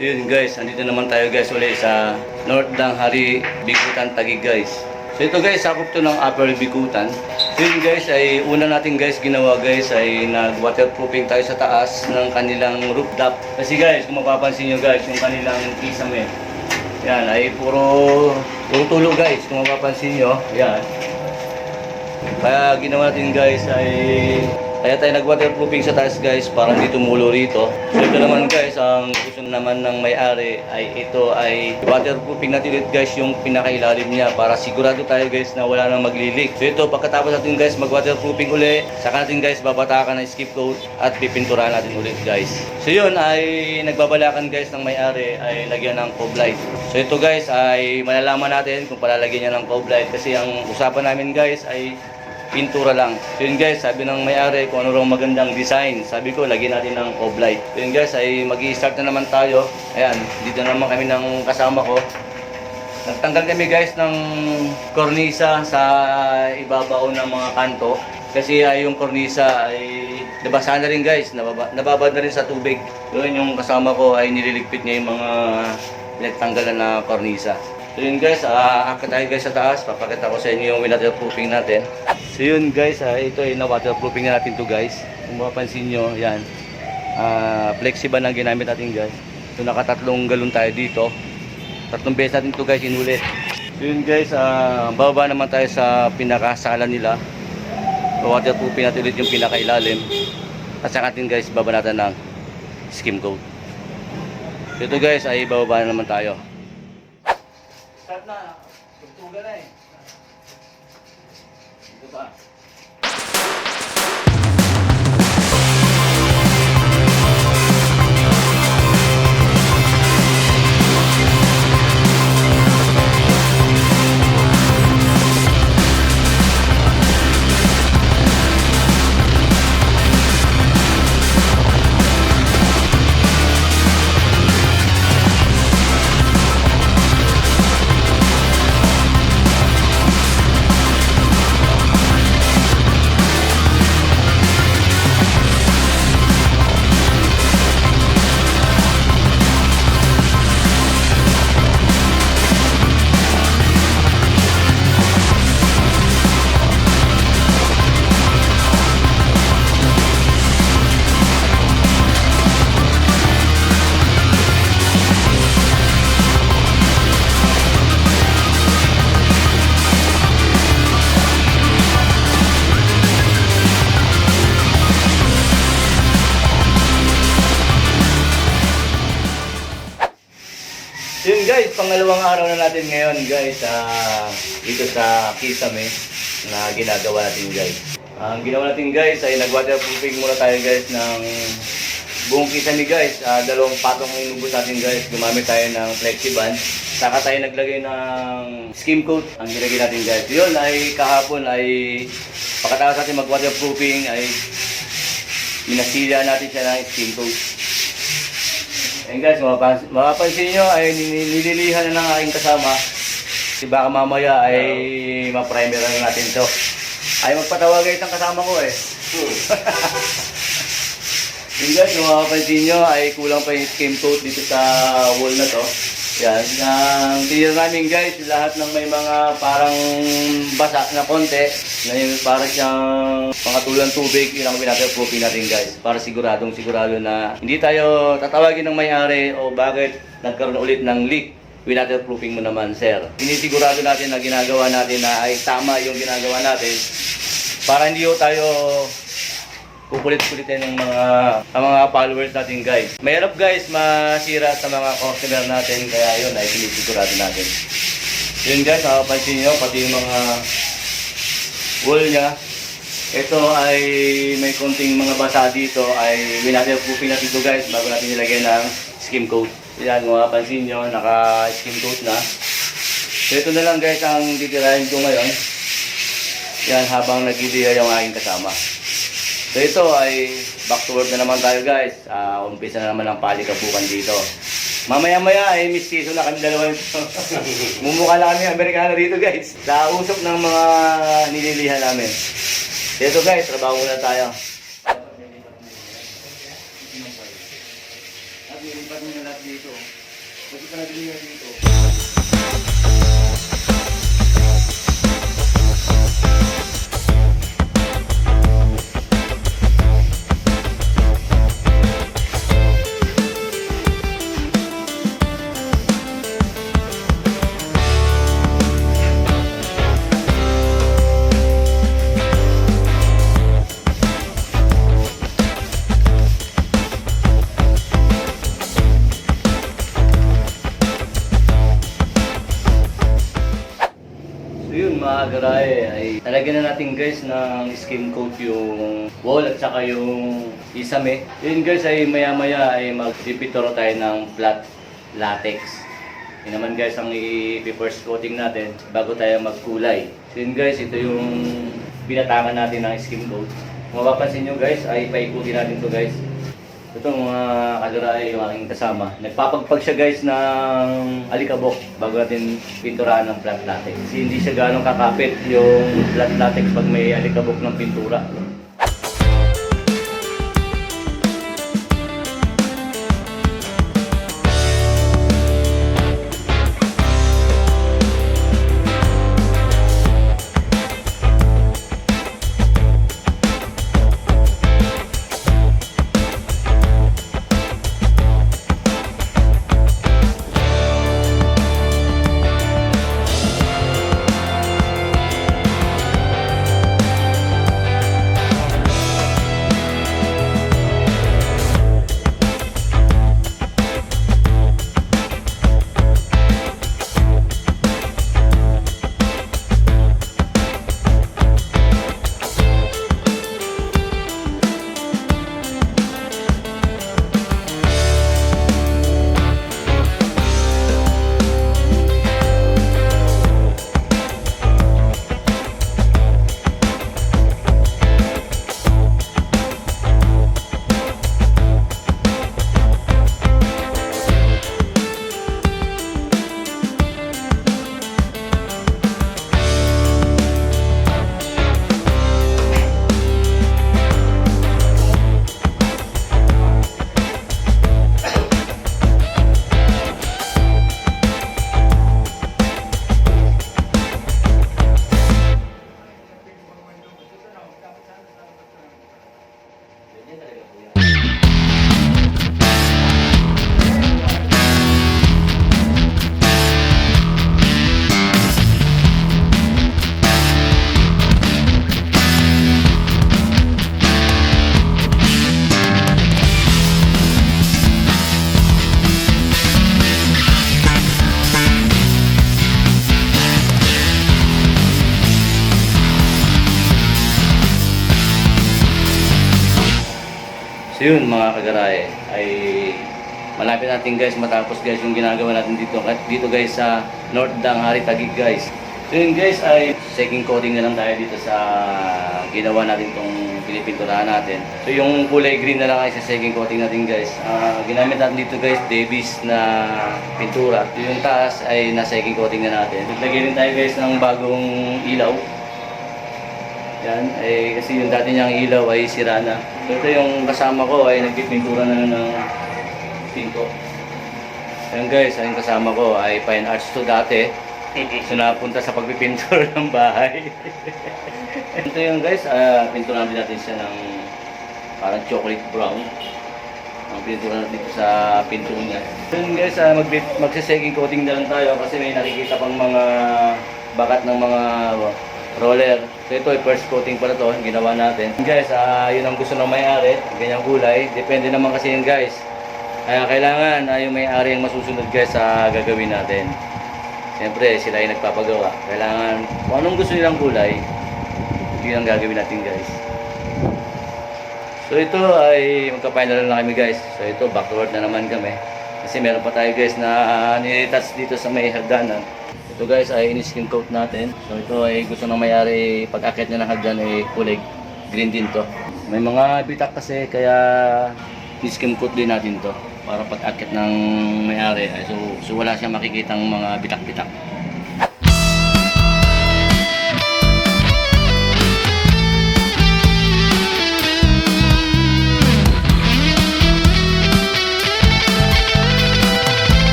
So yun guys, andito naman tayo guys ulit sa North Danghari, Bikutan, Taguig guys. So ito guys, sakop to ng Upper Bikutan. So yun guys, ay una natin guys ginawa guys ay nag-waterproofing tayo sa taas ng kanilang rooftop. Kasi guys, kung mapapansin nyo guys, yung kanilang kisame, yan ay puro tulog guys, kung mapapansin nyo, yan. Kaya ginawa natin guys ay kaya tayo nag-waterproofing sa taas guys para hindi tumulo rito. So ito naman guys, ang gusto naman ng may-ari ay ito ay waterproofing natin ulit guys yung pinakailalim niya para sigurado tayo guys na wala nang maglilik. So ito, pagkatapos natin guys mag-waterproofing uli, saka natin guys babatakan ng skip coat at pipinturahan natin ulit guys. So yun ay nagbabalakan guys ng may-ari ay lagyan ng cove light. So ito guys ay malalaman natin kung palalagyan niya ng cove light kasi ang usapan namin guys ay pintura lang. So yun guys, sabi ng may-ari kung ano raw magandang design. Sabi ko, lagyan natin ng cove light. So yun guys, ay mag-i-start na naman tayo. Ayan, dito na naman kami ng kasama ko. Nagtanggal kami guys ng kornisa sa ibabaw ng mga kanto. Kasi yung kornisa ay nabasa na rin guys, nababad na rin sa tubig. Yun yung kasama ko ay nililigpit niya yung mga pinagtanggalan na kornisa. So yun guys, akit tayo guys sa taas. Papakita ko sa inyo yung waterproofing natin. So yun guys, ito ay na-waterproofing na natin to guys. Kung mapapansin nyo, yan. Flexible ang ginamit natin guys. So nakatatlong galon tayo dito. Tatlong beses natin to guys inulit. So yun guys, bababa naman tayo sa pinakasala nila. So waterproofing natin ulit yung pinakailalim. At saka natin guys, baba natin ng skim coat. So ito guys, ay bababa na naman tayo. Start na. Tugtugan na eh. Ito pa. Yun guys, pangalawang araw na natin ngayon guys dito sa kisame na ginagawa natin guys. Ang ginawa natin guys ay nag-waterproofing muna tayo guys ng buong kisame guys. Dalawang patong ang inubos natin guys. Gumamit tayo ng flexiband. Saka tayo naglagay ng skim coat ang ginagay natin guys. Yun ay kahapon ay pagkatapos natin mag-waterproofing ay minasilya natin siya ng skim coat. Ayan guys, mapapansin nyo ay nililihan na ng aking kasama. Kasi baka mamaya ay ma-primer na natin to. Ay magpatawag guys ang kasama ko eh. Ayan guys, mapapansin nyo ay kulang pa yung skim coat dito sa wall na to. Yan, tinira namin guys lahat ng may mga parang basa na konti. Ngayon para siyang pangatulang tubig, yun ang waterproofing natin guys. Para sigurado na hindi tayo tatawagin ng may-ari o bakit nagkaroon ulit ng leak. Waterproofing mo naman sir. Sinisigurado natin na ginagawa natin na ay tama yung ginagawa natin. Para hindi tayo kukulit-kulitin ng mga followers natin guys. Mahirap guys masira sa mga customer natin kaya yun ay sinisigurado natin. Yun guys, makapansin nyo pati yung mga wall nya. Ito ay may konting mga basa dito ay waterproofing natin ito guys bago natin nilagyan ng skim coat. Yan, makapansin nyo naka-skim coat na. So ito na lang guys ang titirahin ko ngayon. Yan habang nag-idea yung aking kasama. So ito ay back to work na naman tayo guys. Umpisa na naman ang palikabukan dito. Mamaya-maya ay mistiso na kami dalawa ito. Mumukha na kami Amerikano dito guys. Sa usap ng mga nililihan namin. So ito guys, trabaho muna tayo. At nilipat nyo na lahat dito. Pwede ka na din dito. So yun mga garahe, ay talagyan na natin guys ng skim coat yung wall at saka yung isame. Yun guys ay maya maya ay magpipinturo tayo ng flat latex. Yun naman guys ang i-first coating natin bago tayo magkulay. So yun guys, ito yung binatangan natin ng skim coat. Kung mapapansin nyo guys ay paikutin natin to guys. Ito mga kagarahe yung aking kasama. Nagpapagpag siya guys ng alikabok bago natin pinturahan ng flat latex. Kasi hindi siya ganong kakapit yung flat latex pag may alikabok ng pintura. So yun mga kagarahe, ay malapit natin guys matapos guys yung ginagawa natin dito guys sa North Danghari Taguig guys. So yun guys ay second coating na lang tayo dito sa ginawa natin tong pinipinturahan natin. So yung kulay green na lang ay sa second coating natin guys. Ginamit natin dito guys Davis na pintura. So yung taas ay na second coating na natin. Naglagay rin tayo guys ng bagong ilaw. Yan, eh, kasi yung dati niyang ilaw ay sira na. So ito yung kasama ko ay nagpipintura na ng pinto. Ayan guys, yung kasama ko ay fine arts to dati. So napunta sa pagpipintura ng bahay. Ito yung guys, pintura natin siya ng parang chocolate brown. Ang pintura natin dito sa pinto niya. So yun guys, magsiseking coating na lang tayo kasi may nakikita pang mga bakat ng mga roller. So ito ay first coating pala to, ginawa natin. Guys, yun ang gusto ng may-ari, ganyang kulay. Depende naman kasi yun guys. Kaya kailangan yung may-ari ang masusunod guys sa gagawin natin. Siyempre, sila ay nagpapagawa. Kailangan, kung anong gusto nilang kulay, yun ang gagawin natin guys. So ito ay magka-final na kami guys. So ito, back to work na naman kami. Kasi meron pa tayo guys na nilitouch dito sa may hagdanan. Ito guys ay in-skin coat natin. So ito ay gusto ng may-ari pag-akit niya ng hagdan ay kulay green din to. May mga bitak kasi kaya in-skin coat din natin to para pag-akit ng may-ari. So wala siyang makikitang mga bitak-bitak.